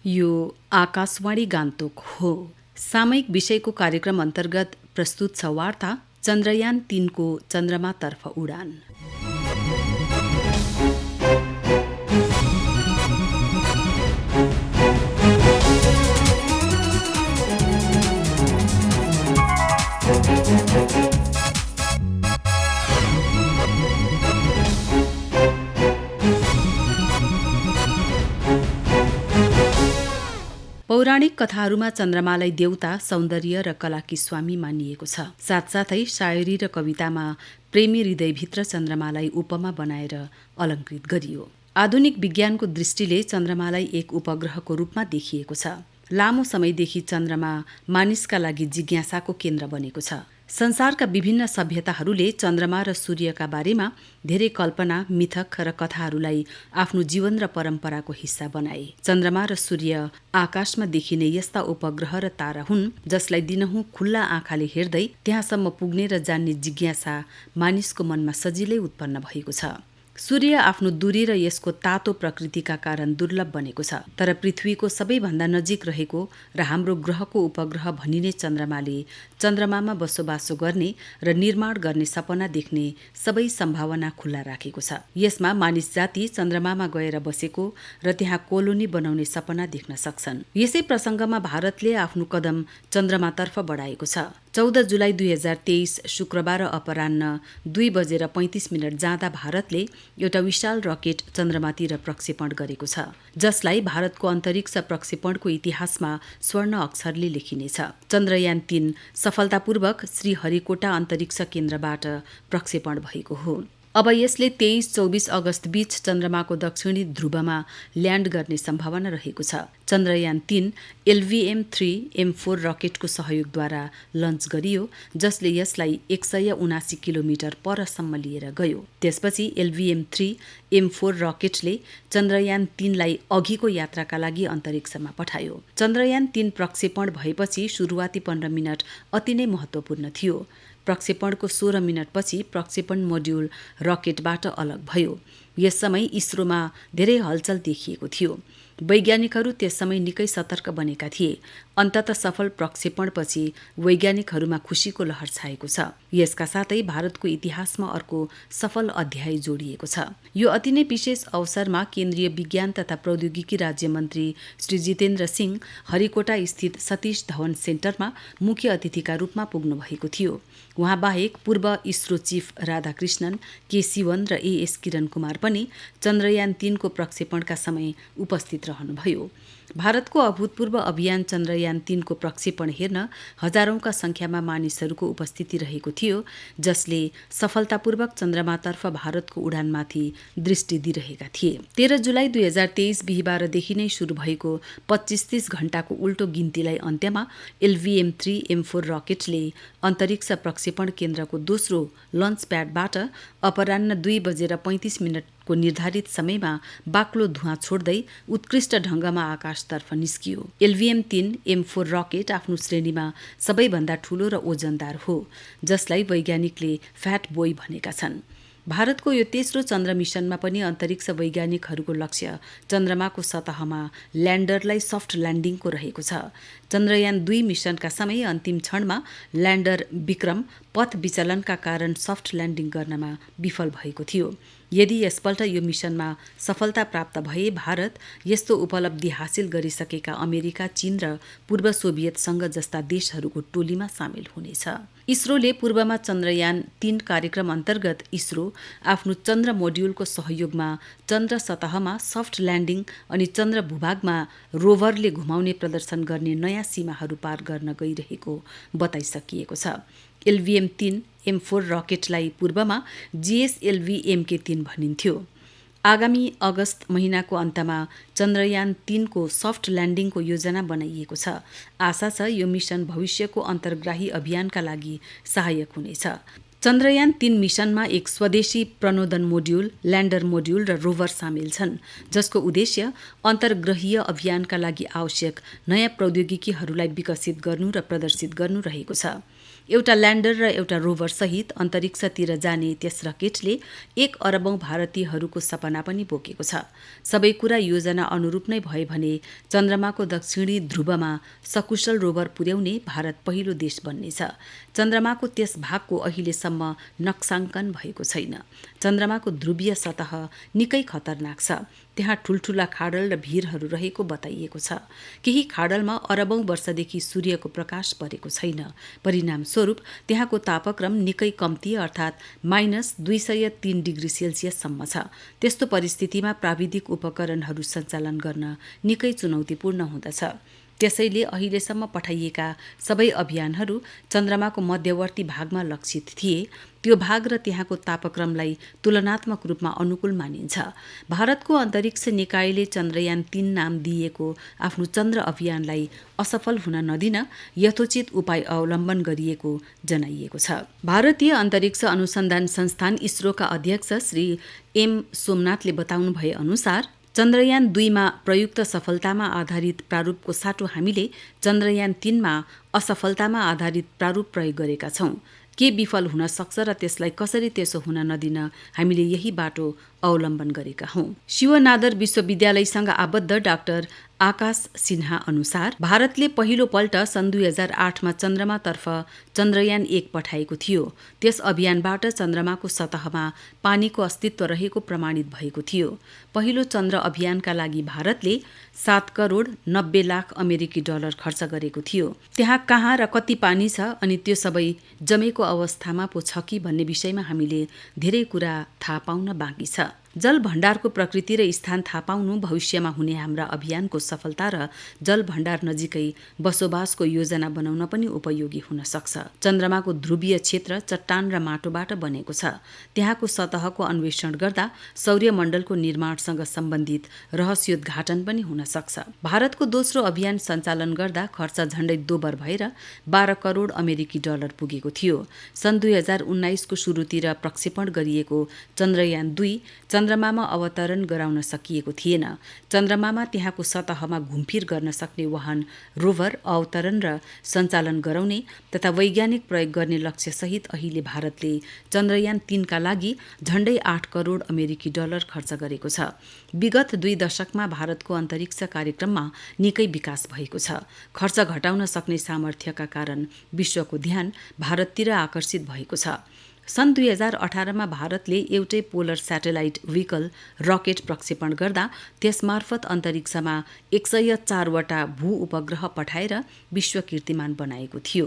यो आकाशवाणी गान्तोक हो। सामयिक विषयको कार्यक्रम अन्तर्गत प्रस्तुत छ वार्ता चन्द्रयान 3 को चन्द्रमातर्फ उडान। पौराणिक कथाहरूमा चन्द्रमालाई देवता, सौन्दर्य र कलाकी स्वामी मानिएको छ। साथसाथै शायरी र कवितामा प्रेमी हृदयभित्र चन्द्रमालाई उपमा बनाएर अलङ्कृत गरियो। आधुनिक विज्ञानको दृष्टिले चन्द्रमालाई एक उपग्रहको रूपमा देखिएको छ। लामो समयदेखि चन्द्रमा मानिसका लागि जिज्ञासाको केन्द्र बनेको छ। संसारका विभिन्न सभ्यताहरूले चन्द्रमा र सूर्यका बारेमा धेरै कल्पना, मिथक र कथाहरूलाई आफ्नो जीवन र परम्पराको हिस्सा बनाए। चन्द्रमा र सूर्य आकाशमा देखिने यस्ता उपग्रह र तारा हुन् जसलाई दिनहुँ खुल्ला आँखाले हेर्दै त्यहाँसम्म पुग्ने र जान्ने जिज्ञासा मानिसको मनमा सजिलै उत्पन्न भएको छ। सूर्य आफ्नो दूरी र यसको तातो प्रकृतिका कारण दुर्लभ बनेको छ, तर पृथ्वीको सबैभन्दा नजिक रहेको र हाम्रो ग्रहको उपग्रह भनिने चन्द्रमाले चन्द्रमामा बसोबासो गर्ने र निर्माण गर्ने सपना देख्ने सबै सम्भावना खुल्ला राखेको छ। यसमा मानिस जाति चन्द्रमामा गएर बसेको र त्यहाँ कोलोनी बनाउने सपना देख्न सक्छन्। यसै प्रसङ्गमा भारतले आफ्नो कदम चन्द्रमातर्फ बढाएको छ। 14 जुलाई 2023 शुक्रबार अपराह्न 2:35 जाँदा भारतले एउटा विशाल रकेट चन्द्रमातिर प्रक्षेपण गरेको छ, जसलाई भारतको अन्तरिक्ष प्रक्षेपणको इतिहासमा स्वर्ण अक्षरले लेखिनेछ। चन्द्रयान 3 सफलतापूर्वक श्रीहरिकोटा अन्तरिक्ष केन्द्रबाट प्रक्षेपण भएको हो। अब यसले 23-24 अगस्त बीच चन्द्रमाको दक्षिणी ध्रुवमा ल्यान्ड गर्ने सम्भावना रहेको छ। चन्द्रयान 3 LVM-3M4 रकेटको सहयोगद्वारा लन्च गरियो, जसले यसलाई 179 किलोमिटर परसम्म लिएर गयो। त्यसपछि LVM-3M4 रकेटले चन्द्रयान 3 लाई अघिको यात्राका लागि अन्तरिक्षमा पठायो। चन्द्रयान 3 प्रक्षेपण भएपछि सुरुवाती 15 मिनट अति नै महत्त्वपूर्ण थियो। प्रक्षेपणको 16 मिनटपछि प्रक्षेपण मोड्युल रकेटबाट अलग भयो। यस समय इसरोमा धेरै हलचल देखिएको थियो। वैज्ञानिकहरू त्यस समय निकै सतर्क बनेका थिए। अन्ततः सफल प्रक्षेपणपछि वैज्ञानिकहरूमा खुसीको लहर छाएको छ। यसका साथै भारतको इतिहासमा अर्को सफल अध्याय जोडिएको छ। यो अति नै विशेष अवसरमा केन्द्रीय विज्ञान तथा प्रौद्योगिकी राज्य मन्त्री श्री जितेन्द्र सिंह हरिकोटा स्थित सतीश धवन सेन्टरमा मुख्य अतिथिका रूपमा पुग्नु भएको थियो। उहाँ बाहेक पूर्व इसरो चिफ राधाकृष्णन, के सिवन र AS किरण कुमार पनि चन्द्रयान 3 को प्रक्षेपणका समय उपस्थित रहनुभयो। भारतको अभूतपूर्व अभियान चन्द्रयान 3 को प्रक्षेपण हेर्न हजारौंका संख्यामा मानिसहरूको उपस्थिति रहेको थियो, जसले सफलतापूर्वक चन्द्रमातर्फ भारतको उडानमाथि दृष्टि दिइरहेका थिए। 13 जुलाई 2023 बिहीबारदेखि नै सुरु भएको 25-30 घण्टाको उल्टो गिन्तीलाई अन्त्यमा LVM-3M4 रकेटले अन्तरिक्ष प्रक्षेपण केन्द्रको दोस्रो लन्च प्याडबाट अपराह्न 2:35 को निर्धारित समयमा बाक्लो धुवाँ छोड्दै उत्कृष्ट ढङ्गमा आकाशतर्फ निस्कियो। LVM-3M4 रकेट आफ्नो श्रेणीमा सबैभन्दा ठूलो र ओजनदार हो, जसलाई वैज्ञानिकले फ्याट बोय भनेका छन्। भारतको यो तेस्रो चन्द्र मिशनमा पनि अन्तरिक्ष वैज्ञानिकहरूको लक्ष्य चन्द्रमाको सतहमा ल्यान्डरलाई सफ्ट ल्यान्डिङको रहेको छ। चन्द्रयान 2 मिशनका समय अन्तिम क्षणमा ल्यान्डर विक्रम पथ विचलनका कारण सफ्ट ल्यान्डिङ गर्नमा विफल भएको थियो। यदि यसपल्ट यो मिशनमा सफलता प्राप्त भए भारत यस्तो उपलब्धि हासिल गरिसकेका अमेरिका, चीन र पूर्व सोभियत संघ जस्ता देशहरूको टोलीमा सामेल हुनेछ। इसरोले पूर्वमा चन्द्रयान 3 कार्यक्रम अन्तर्गत इसरो आफ्नो चन्द्र मोड्युलको सहयोगमा चन्द्र सतहमा सफ्ट ल्यान्डिङ अनि चन्द्र भूभागमा रोभरले घुमाउने प्रदर्शन गर्ने नयाँ सीमाहरू पार गर्न गइरहेको बताइसकिएको छ। LVM-3M4 रकेटलाई पूर्वमा GSLV-MK3 भनिन्थ्यो। आगामी अगस्त महिनाको अन्तमा चन्द्रयान 3 को सफ्ट ल्यान्डिङको योजना बनाइएको छ। आशा छ यो मिशन भविष्यको अन्तर्ग्राही अभियानका लागि सहायक हुनेछ। चन्द्रयान 3 मिशनमा एक स्वदेशी प्रणोदन मोड्युल, ल्यान्डर मोड्युल र रोभर सामेल छन्, जसको उद्देश्य अन्तर्ग्रहीय अभियानका लागि आवश्यक नयाँ प्रौद्योगिकीहरूलाई विकसित गर्नु र प्रदर्शित गर्नु रहेको छ। एउटा ल्यान्डर र एउटा रोभर सहित अन्तरिक्षतिर जाने त्यस रकेटले 1 अरबौं भारतीयहरूको सपना पनि बोकेको छ। सबै कुरा योजना अनुरूप नै भए भने चन्द्रमाको दक्षिणी ध्रुवमा सकुशल रोभर पुर्याउने भारत पहिलो देश बन्नेछ। चन्द्रमाको त्यस भागको अहिलेसम्म नक्साङ्कन भएको छैन। चन्द्रमाको ध्रुवीय सतह निकै खतरनाक छ। त्यहाँ ठुल्ठुला खाडल र भिरहरू रहेको बताइएको छ। केही खाडलमा अरबौं वर्षदेखि सूर्यको प्रकाश परेको छैन। परिणामस्वरूप त्यहाँको तापक्रम निकै कम्ती अर्थात् -203 डिग्री सेल्सियससम्म छ। त्यस्तो परिस्थितिमा प्राविधिक उपकरणहरू सञ्चालन गर्न निकै चुनौतीपूर्ण हुँदछ। त्यसैले अहिलेसम्म पठाइएका सबै अभियानहरू चन्द्रमाको मध्यवर्ती भागमा लक्षित थिए। त्यो भाग र त्यहाँको तापक्रमलाई तुलनात्मक रूपमा अनुकूल मानिन्छ। भारतको अन्तरिक्ष निकायले चन्द्रयान 3 नाम दिएको आफ्नो चन्द्र अभियानलाई असफल हुन नदिन यथोचित उपाय अवलम्बन गरिएको जनाइएको छ। भारतीय अन्तरिक्ष अनुसन्धान संस्थान इसरोका अध्यक्ष श्री एम सोमनाथले बताउनु भए अनुसार चन्द्रयान 2 मा प्रयुक्त सफलतामा आधारित प्रारूपको साटो हामीले चन्द्रयान 3 मा असफलतामा आधारित प्रारूप प्रयोग गरेका छौं। के विफल हुन सक्छ र त्यसलाई कसरी त्यसो हुन नदिन हामीले यही बाटो अवलम्बन गरेका हौं। शिवनादर विश्वविद्यालयसँग आबद्ध डाक्टर आकाश सिन्हा अनुसार भारतले पहिलो पल्ट सन् 2008 मा चन्द्रमातर्फ चन्द्रयान 1 पठाएको थियो। त्यस अभियानबाट चन्द्रमाको सतहमा पानीको अस्तित्व रहेको प्रमाणित भएको थियो। पहिलो चन्द्र अभियानका लागि भारतले 7 करोड 90 लाख अमेरिकी डलर खर्च गरेको थियो। त्यहाँ कहाँ र कति पानी छ अनि त्यो सबै जमेको अवस्थामा पो छ कि भन्ने विषयमा हामीले धेरै कुरा थाहा पाउन बाँकी छ। जल भण्डारको प्रकृति र स्थान थाहा पाउनु भविष्यमा हुने हाम्रा अभियानको सफलता र जल भण्डार नजिकै बसोबासको योजना बनाउन पनि उपयोगी हुन सक्छ। चन्द्रमाको ध्रुवीय क्षेत्र चट्टान र माटोबाट बनेको छ। त्यहाँको सतहको अन्वेषण गर्दा सौर्यमण्डलको निर्माणसँग सम्बन्धित रहस्योद्घाटन पनि हुन सक्छ। भारतको दोस्रो अभियान सञ्चालन गर्दा खर्च झण्डै दोबर भएर 12 करोड अमेरिकी डलर पुगेको थियो। सन् 2019 को सुरुतिर प्रक्षेपण गरिएको चन्द्रयान 2 चन्द्रमामा अवतरण गराउन सकिएको थिएन। चन्द्रमामा त्यहाँको सतहमा घुमफिर गर्न सक्ने वाहन रोभर अवतरण र सञ्चालन गराउने तथा वैज्ञानिक प्रयोग गर्ने लक्ष्यसहित अहिले भारतले चन्द्रयान 3 का लागि झण्डै 8 करोड अमेरिकी डलर खर्च गरेको छ। विगत 2 दशकमा भारतको अन्तरिक्ष कार्यक्रममा निकै विकास भएको छ। खर्च घटाउन सक्ने सामर्थ्यका कारण विश्वको ध्यान भारततिर आकर्षित भएको छ। सन् 2018 मा भारतले एउटै पोलर स्याटेलाइट व्हीकल रकेट प्रक्षेपण गर्दा त्यसमार्फत अन्तरिक्षमा 104 वटा भू उपग्रह पठाएर विश्व कीर्तिमान बनाएको थियो।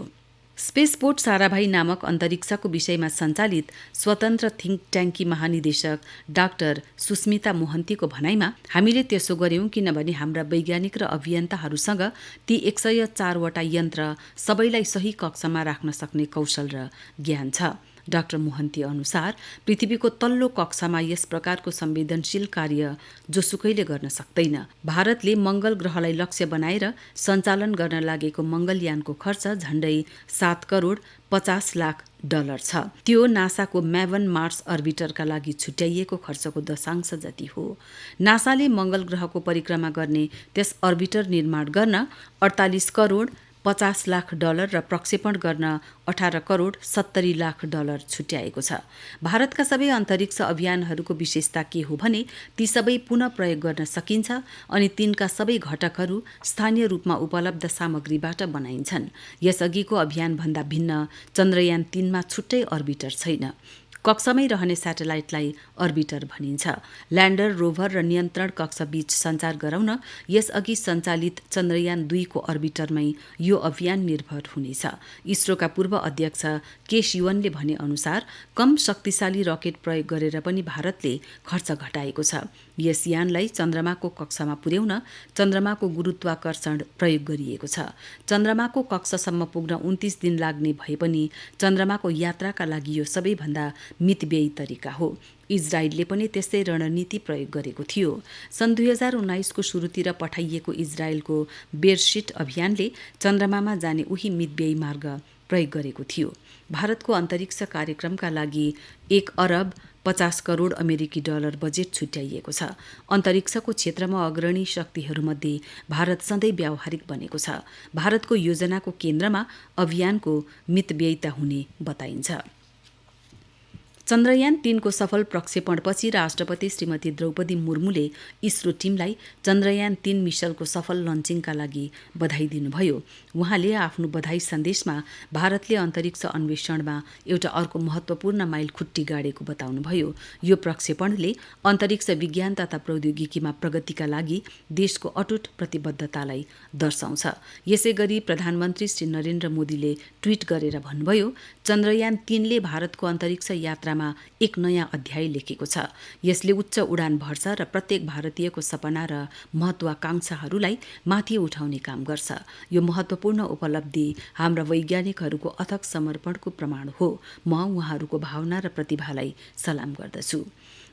स्पेसपोर्ट साराभाई नामक अन्तरिक्षको विषयमा सञ्चालित स्वतन्त्र थिङ्क ट्याङ्की महानिदेशक डाक्टर सुस्मिता मोहन्तीको भनाइमा हामीले त्यसो गर्यौं किनभने हाम्रा वैज्ञानिक र अभियन्ताहरूसँग ती 104 वटा यन्त्र सबैलाई सही कक्षमा राख्न सक्ने कौशल र ज्ञान छ। डाक्टर मोहन्ती अनुसार पृथ्वीको तल्लो कक्षामा यस प्रकारको संवेदनशील कार्य जोसुकैले गर्न सक्दैन। भारतले मंगल ग्रहलाई लक्ष्य बनाएर सञ्चालन गर्न लागेको मंगलयानको खर्च झण्डै 7 करोड 50 लाख डलर छ। त्यो नासाको म्याभन मार्स अर्बिटरका लागि छुट्याइएको खर्चको दशांश जति हो। नासाले मंगल ग्रहको परिक्रमा गर्ने त्यस अर्बिटर निर्माण गर्न 48 करोड 50 लाख डलर र प्रक्षेपण गर्न 18 करोड 70 लाख डलर छुट्याएको छ। भारतका सबै अन्तरिक्ष अभियानहरूको विशेषता के हो भने ती सबै पुनः प्रयोग गर्न सकिन्छ अनि तिनका सबै घटकहरू स्थानीय रूपमा उपलब्ध सामग्रीबाट बनाइन्छन्। यसअघिको अभियानभन्दा भिन्न चन्द्रयान 3 मा छुट्टै अर्बिटर छैन। कक्षमै रहने स्याटेलाइटलाई अर्बिटर भनिन्छ। ल्यान्डर, रोभर र नियन्त्रण कक्ष बीच सञ्चार गराउन यसअघि सञ्चालित चन्द्रयान 2 को अर्बिटरमै यो अभियान निर्भर हुनेछ। इसरोका पूर्व अध्यक्ष के शिवनले भने अनुसार कम शक्तिशाली रकेट प्रयोग गरेर पनि भारतले खर्च घटाएको छ। यस यानलाई चन्द्रमाको कक्षामा पुर्याउन चन्द्रमाको गुरुत्वाकर्षण प्रयोग गरिएको छ। चन्द्रमाको कक्षासम्म पुग्न 29 दिन लाग्ने भए पनि चन्द्रमाको यात्राका लागि यो सबैभन्दा मितव्ययी तरिका हो। इजरायलले पनि त्यस्तै रणनीति प्रयोग गरेको थियो। सन् 2019 को सुरुतिर पठाइएको इजरायलको बेरसिट अभियानले चन्द्रमामा जाने उही मितव्ययी मार्ग प्रयोग गरेको थियो। भारतको अन्तरिक्ष कार्यक्रमका लागि 1 अरब 50 करोड अमेरिकी डलर बजेट छुट्याइएको छ। अन्तरिक्षको क्षेत्रमा अग्रणी शक्तिहरूमध्ये भारत सधैँ व्यावहारिक बनेको छ। भारतको योजनाको केन्द्रमा अभियानको मितव्ययिता हुने बताइन्छ। चन्द्रयान 3 को सफल प्रक्षेपणपछि राष्ट्रपति श्रीमती द्रौपदी मुर्मुले इसरो टिमलाई चन्द्रयान 3 मिसनको सफल लन्चिङका लागि बधाई दिनुभयो। उहाँले आफ्नो बधाई सन्देशमा भारतले अन्तरिक्ष अन्वेषणमा एउटा अर्को महत्त्वपूर्ण माइलखुट्टी गाडेको बताउनुभयो। यो प्रक्षेपणले अन्तरिक्ष विज्ञान तथा प्रौद्योगिकीमा प्रगतिका लागि देशको अटुट प्रतिबद्धतालाई दर्शाउँछ। यसैगरी प्रधानमन्त्री श्री नरेन्द्र मोदीले ट्वीट गरेर भन्नुभयो, चन्द्रयान 3 ले भारतको अन्तरिक्ष यात्रामा एक नयाँ अध्याय लेखेको छ। यसले उच्च उडान भर्छ र प्रत्येक भारतीयको सपना र महत्वाकांक्षाहरूलाई माथि उठाउने काम गर्छ। यो महत्त्वपूर्ण उपलब्धि हाम्रा वैज्ञानिकहरूको अथक समर्पणको प्रमाण हो। म उहाँहरूको भावना र प्रतिभालाई सलाम गर्दछु।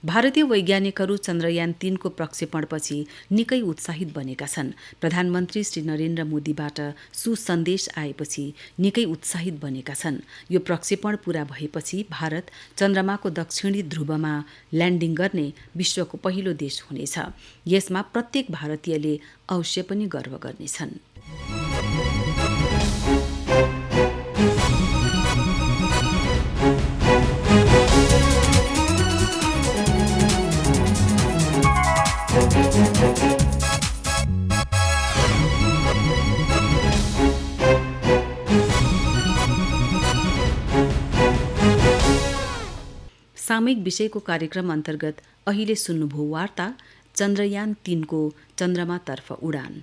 भारतीय वैज्ञानिकहरू चन्द्रयान 3 को प्रक्षेपणपछि निकै उत्साहित बनेका छन्। प्रधानमन्त्री श्री नरेन्द्र मोदीबाट सुसन्देश आएपछि निकै उत्साहित बनेका छन्। यो प्रक्षेपण पूरा भएपछि भारत चन्द्रमाको दक्षिणी ध्रुवमा ल्यान्डिङ गर्ने विश्वको पहिलो देश हुनेछ। यसमा प्रत्येक भारतीयले अवश्य पनि गर्व गर्नेछन्। सामयिक विषयको कार्यक्रम अन्तर्गत अहिले सुन्नुभयो वार्ता चन्द्रयान 3 को चन्द्रमातर्फ उडान।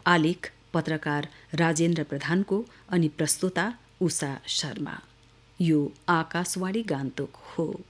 आलेख पत्रकार राजेन्द्र प्रधानको अनि प्रस्तोता उषा शर्मा। यो आकाशवाणी गान्तोक हो।